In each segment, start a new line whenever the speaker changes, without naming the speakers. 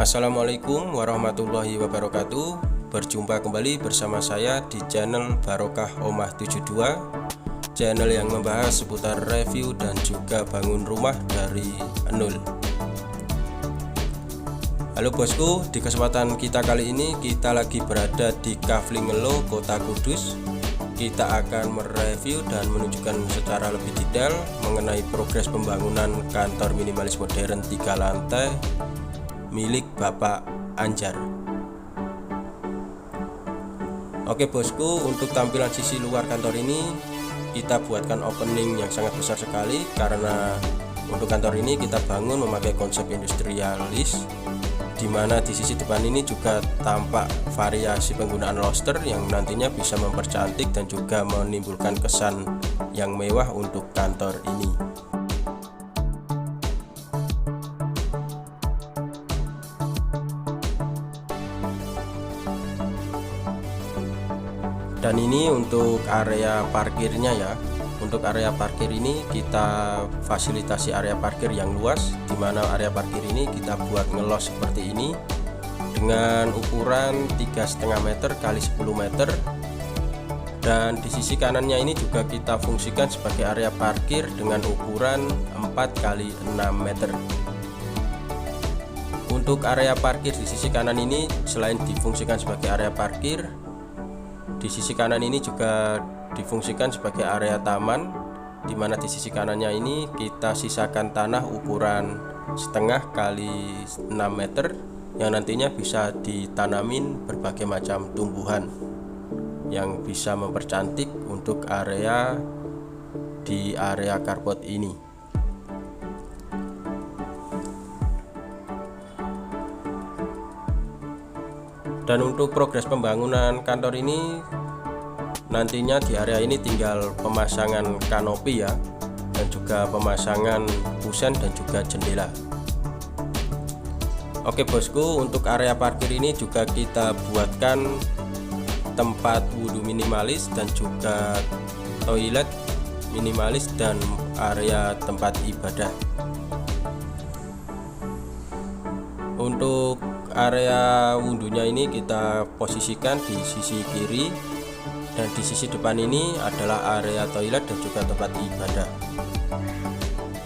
Assalamualaikum warahmatullahi wabarakatuh. Berjumpa kembali bersama saya di channel Barokah Omah 72, channel yang membahas seputar review dan juga bangun rumah dari nol. Halo bosku, di kesempatan kita kali ini kita lagi berada di Kaflingelo, Kota Kudus. Kita akan mereview dan menunjukkan secara lebih detail mengenai progres pembangunan kantor minimalis modern 3 lantai milik Bapak Anjar. Oke bosku, untuk tampilan sisi luar kantor ini kita buatkan opening yang sangat besar sekali, karena untuk kantor ini kita bangun memakai konsep industrialis, dimana di sisi depan ini juga tampak variasi penggunaan lobster yang nantinya bisa mempercantik dan juga menimbulkan kesan yang mewah untuk kantor ini. Dan ini untuk area parkirnya ya. Untuk area parkir ini kita fasilitasi area parkir yang luas, di mana area parkir ini kita buat ngelos seperti ini dengan ukuran 3,5 meter kali 10 meter. Dan di sisi kanannya ini juga kita fungsikan sebagai area parkir dengan ukuran 4 kali 6 meter. Untuk area parkir di sisi kanan ini selain difungsikan sebagai area parkir, di sisi kanan ini juga difungsikan sebagai area taman, di mana di sisi kanannya ini kita sisakan tanah ukuran 1,5 kali 6 meter yang nantinya bisa ditanamin berbagai macam tumbuhan yang bisa mempercantik untuk area di area carport ini. Dan untuk progres pembangunan kantor ini, nantinya di area ini tinggal pemasangan kanopi ya, dan juga pemasangan kusen dan juga jendela. Oke bosku, untuk area parkir ini juga kita buatkan tempat wudhu minimalis dan juga toilet minimalis dan area tempat ibadah. Untuk area wudhunya ini kita posisikan di sisi kiri, dan di sisi depan ini adalah area toilet dan juga tempat ibadah.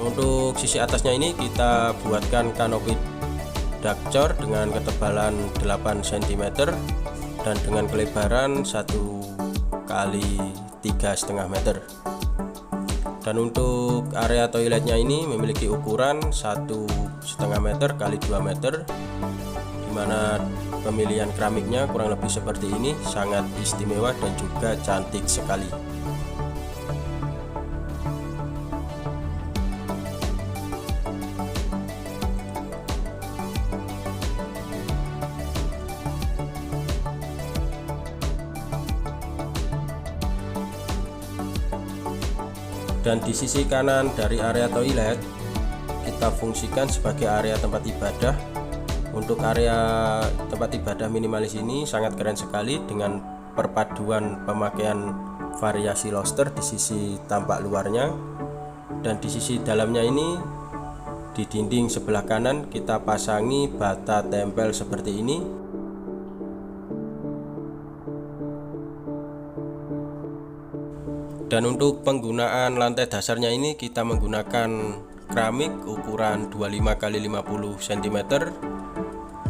Untuk sisi atasnya ini kita buatkan kanopi dakcor dengan ketebalan 8 cm dan dengan kelebaran 1 kali 3,5 meter. Dan untuk area toiletnya ini memiliki ukuran 1,5 meter kali 2 meter, dimana pemilihan keramiknya kurang lebih seperti ini, sangat istimewa dan juga cantik sekali. Dan di sisi kanan dari area toilet kita fungsikan sebagai area tempat ibadah. Untuk area tempat ibadah minimalis ini sangat keren sekali dengan perpaduan pemakaian variasi lobster di sisi tampak luarnya, dan di sisi dalamnya ini di dinding sebelah kanan kita pasangi bata tempel seperti ini. Dan untuk penggunaan lantai dasarnya ini kita menggunakan keramik ukuran 25 kali 50 cm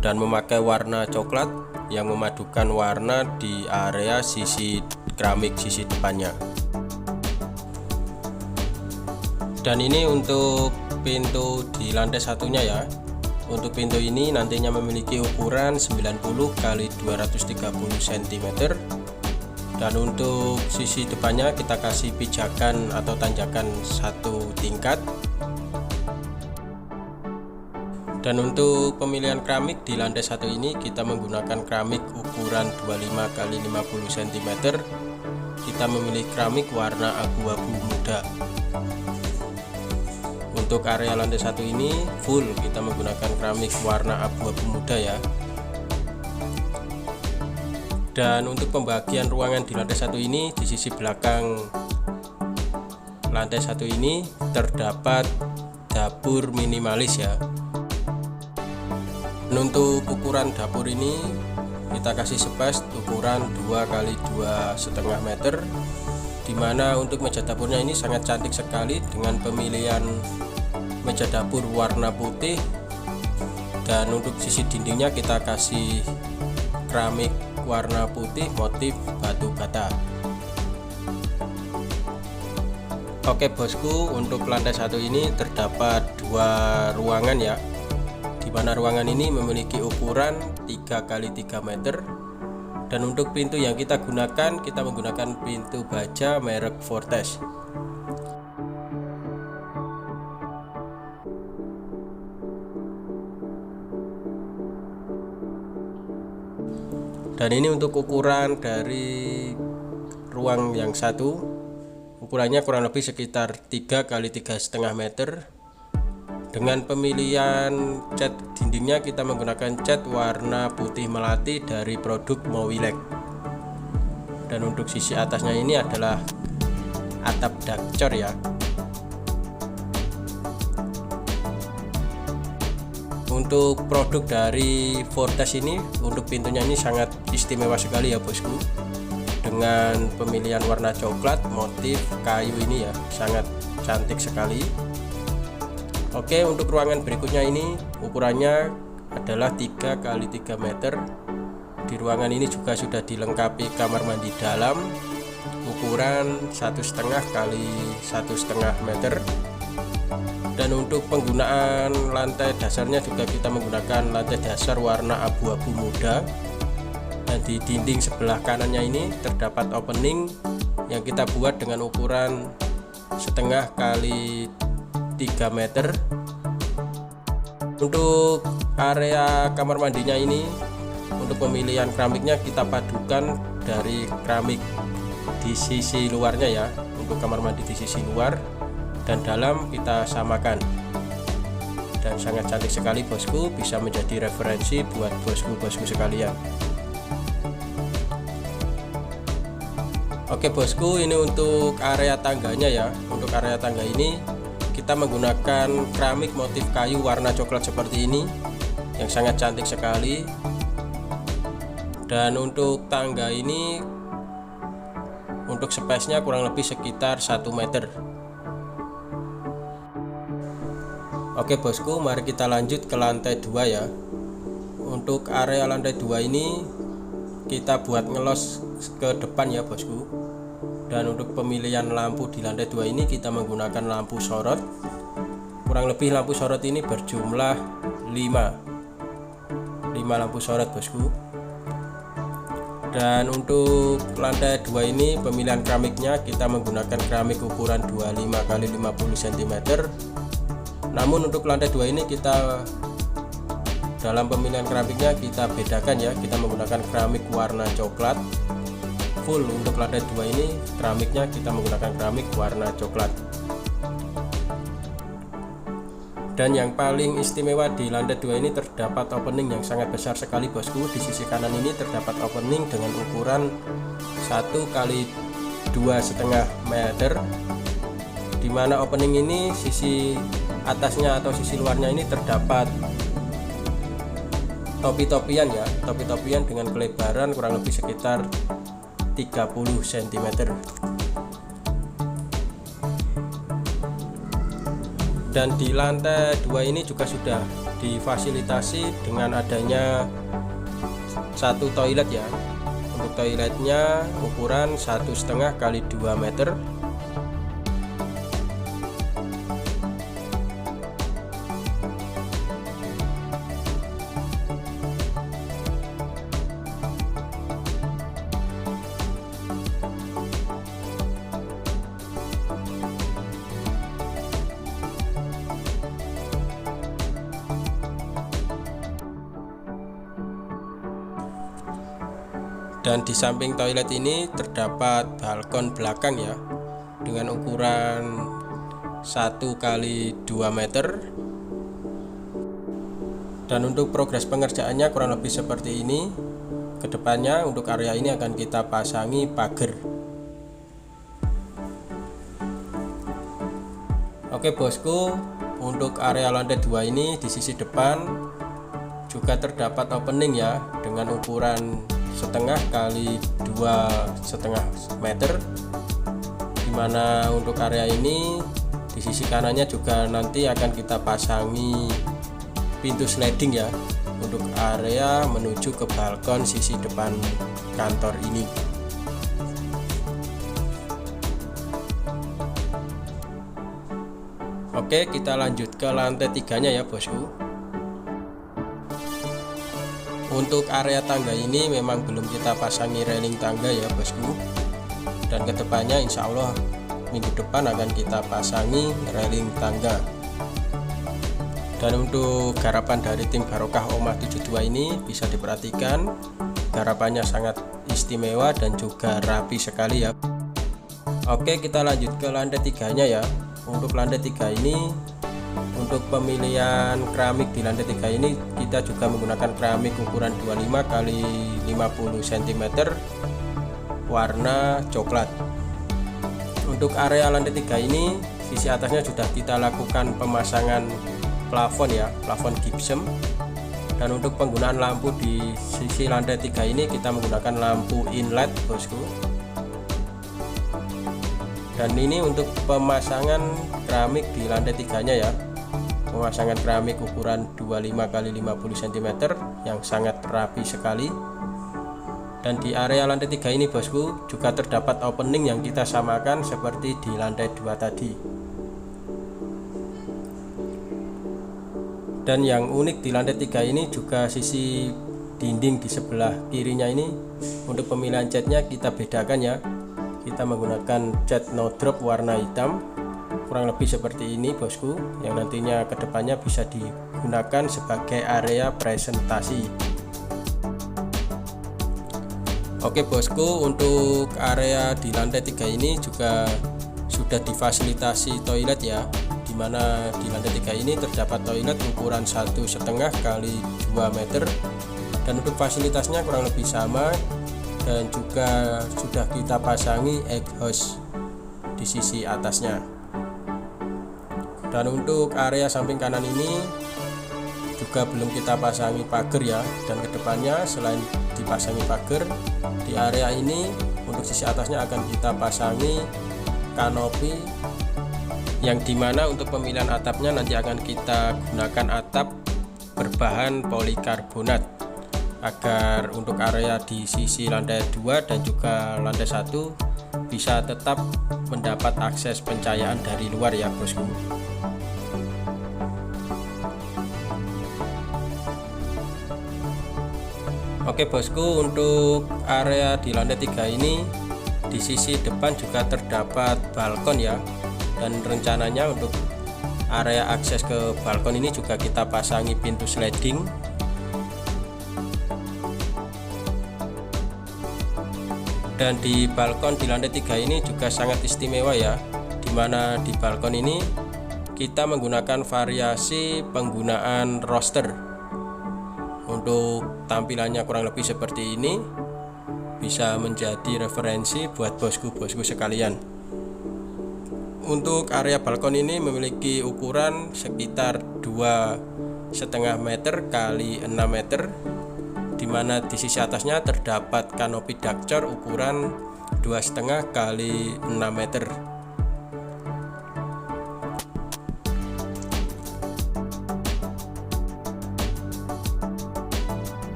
dan memakai warna coklat yang memadukan warna di area sisi keramik sisi depannya. Dan ini untuk pintu di lantai satunya ya. Untuk pintu ini nantinya memiliki ukuran 90 kali 230 cm. Dan untuk sisi depannya kita kasih pijakan atau tanjakan 1 tingkat. Dan untuk pemilihan keramik di lantai 1 ini kita menggunakan keramik ukuran 25 kali 50 cm. Kita memilih keramik warna abu-abu muda. Untuk area lantai 1 ini full kita menggunakan keramik warna abu-abu muda ya. Dan untuk pembagian ruangan di lantai 1 ini, di sisi belakang lantai 1 ini terdapat dapur minimalis ya. Untuk ukuran dapur ini kita kasih space ukuran 2 kali 2,5 meter, dimana untuk meja dapurnya ini sangat cantik sekali dengan pemilihan meja dapur warna putih, dan untuk sisi dindingnya kita kasih keramik warna putih motif batu bata. Oke bosku, untuk lantai satu ini terdapat 2 ruangan ya, dimana ruangan ini memiliki ukuran 3 kali 3 meter, dan untuk pintu yang kita menggunakan pintu baja merek Fortes. Dan ini untuk ukuran dari ruang yang satu, ukurannya kurang lebih sekitar 3 kali 3,5 meter. Dengan pemilihan cat dindingnya kita menggunakan cat warna putih melati dari produk Mowilex. Dan untuk sisi atasnya ini adalah atap dakcor ya. Untuk produk dari Fortes ini, untuk pintunya ini sangat istimewa sekali ya bosku, dengan pemilihan warna coklat motif kayu ini ya, sangat cantik sekali. Oke, untuk ruangan berikutnya ini ukurannya adalah 3 kali 3 meter. Di ruangan ini juga sudah dilengkapi kamar mandi dalam ukuran 1,5 kali 1,5 meter. Dan untuk penggunaan lantai dasarnya juga kita menggunakan lantai dasar warna abu-abu muda. Dan di dinding sebelah kanannya ini terdapat opening yang kita buat dengan ukuran 1,5 kali 3 meter. Untuk area kamar mandinya ini, untuk pemilihan keramiknya kita padukan dari keramik di sisi luarnya ya, untuk kamar mandi di sisi luar, dan dalam kita samakan. Dan sangat cantik sekali bosku, bisa menjadi referensi buat bosku-bosku sekalian. Oke bosku, ini untuk area tangganya ya. Untuk area tangga ini kita menggunakan keramik motif kayu warna coklat seperti ini yang sangat cantik sekali. Dan untuk tangga ini, untuk space-nya kurang lebih sekitar 1 meter. Oke bosku, mari kita lanjut ke lantai 2 ya. Untuk area lantai 2 ini kita buat ngelos ke depan ya bosku. Dan untuk pemilihan lampu di lantai 2 ini kita menggunakan lampu sorot. Kurang lebih lampu sorot ini berjumlah 5 lampu sorot bosku. Dan untuk lantai 2 ini pemilihan keramiknya kita menggunakan keramik ukuran 25 kali 50 cm. Namun untuk lantai 2 ini kita dalam pemilihan keramiknya kita bedakan ya, kita menggunakan keramik warna coklat full. Untuk lantai 2 ini keramiknya kita menggunakan keramik warna coklat. Dan yang paling istimewa di lantai 2 ini terdapat opening yang sangat besar sekali bosku. Di sisi kanan ini terdapat opening dengan ukuran 1 kali 2,5 meter, dimana opening ini sisi atasnya atau sisi luarnya ini terdapat topi-topian ya, topi-topian dengan kelebaran kurang lebih sekitar 30 cm. Dan di lantai 2 ini juga sudah difasilitasi dengan adanya satu toilet ya. Untuk toiletnya ukuran 1,5 kali 2 meter. Dan di samping toilet ini terdapat balkon belakang ya, dengan ukuran 1 kali 2 meter. Dan untuk progres pengerjaannya kurang lebih seperti ini. Kedepannya untuk area ini akan kita pasangi pagar. Oke bosku, untuk area lantai 2 ini di sisi depan juga terdapat opening ya, dengan ukuran setengah kali 2,5 meter, dimana untuk area ini di sisi kanannya juga nanti akan kita pasangi pintu sliding ya, untuk area menuju ke balkon sisi depan kantor ini. Oke, kita lanjut ke lantai 3-nya ya bosku. Untuk area tangga ini memang belum kita pasangi railing tangga ya bosku, dan kedepannya insya Allah minggu depan akan kita pasangi railing tangga. Dan untuk garapan dari tim Barokah Omah 72 ini bisa diperhatikan, garapannya sangat istimewa dan juga rapi sekali ya. Oke, kita lanjut ke lantai 3-nya ya. Untuk lantai 3 ini, untuk pemilihan keramik di lantai 3 ini kita juga menggunakan keramik ukuran 25 kali 50 cm warna coklat. Untuk area lantai 3 ini sisi atasnya sudah kita lakukan pemasangan plafon ya, plafon gypsum. Dan untuk penggunaan lampu di sisi lantai 3 ini kita menggunakan lampu inlet bosku. Dan ini untuk pemasangan keramik di lantai 3-nya ya, pemasangan keramik ukuran 25 kali 50 cm yang sangat rapi sekali. Dan di area lantai 3 ini bosku juga terdapat opening yang kita samakan seperti di lantai 2 tadi. Dan yang unik di lantai 3 ini juga sisi dinding di sebelah kirinya ini, untuk pemilihan catnya kita bedakan ya. Kita menggunakan cat no drop warna hitam, kurang lebih seperti ini bosku, yang nantinya kedepannya bisa digunakan sebagai area presentasi. Oke bosku, untuk area di lantai 3 ini juga sudah difasilitasi toilet ya, dimana di lantai 3 ini terdapat toilet ukuran 1,5 kali 2 meter, dan untuk fasilitasnya kurang lebih sama, dan juga sudah kita pasangi exhaust di sisi atasnya. Dan untuk area samping kanan ini juga belum kita pasangi pagar ya, dan kedepannya selain dipasangi pagar, di area ini untuk sisi atasnya akan kita pasangi kanopi, yang dimana untuk pemilihan atapnya nanti akan kita gunakan atap berbahan polikarbonat, agar untuk area di sisi lantai 2 dan juga lantai 1 bisa tetap mendapat akses pencahayaan dari luar ya bosku. Oke bosku, untuk area di lantai 3 ini di sisi depan juga terdapat balkon ya, dan rencananya untuk area akses ke balkon ini juga kita pasangi pintu sliding. Dan di balkon di lantai 3 ini juga sangat istimewa ya, dimana di balkon ini kita menggunakan variasi penggunaan roster. Untuk tampilannya kurang lebih seperti ini, bisa menjadi referensi buat bosku-bosku sekalian. Untuk area balkon ini memiliki ukuran sekitar 2,5 meter kali 6 meter, dimana di sisi atasnya terdapat kanopi dakcor ukuran 2,5 kali 6 meter.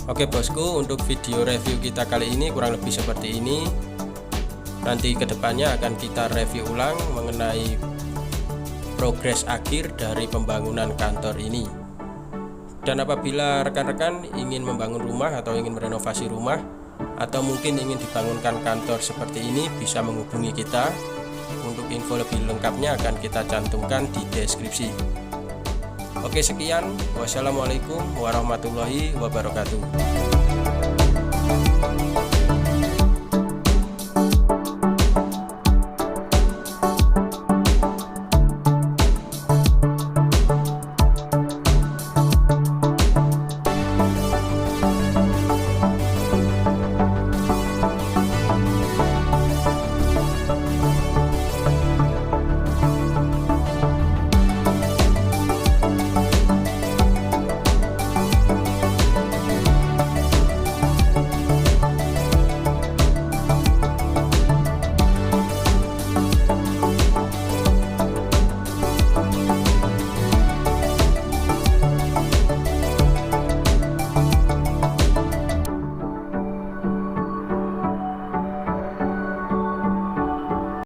Oke bosku, untuk video review kita kali ini kurang lebih seperti ini. Nanti kedepannya akan kita review ulang mengenai progres akhir dari pembangunan kantor ini. Dan apabila rekan-rekan ingin membangun rumah atau ingin merenovasi rumah, atau mungkin ingin dibangunkan kantor seperti ini, bisa menghubungi kita. Untuk info lebih lengkapnya akan kita cantumkan di deskripsi. Oke, sekian. Wassalamualaikum warahmatullahi wabarakatuh.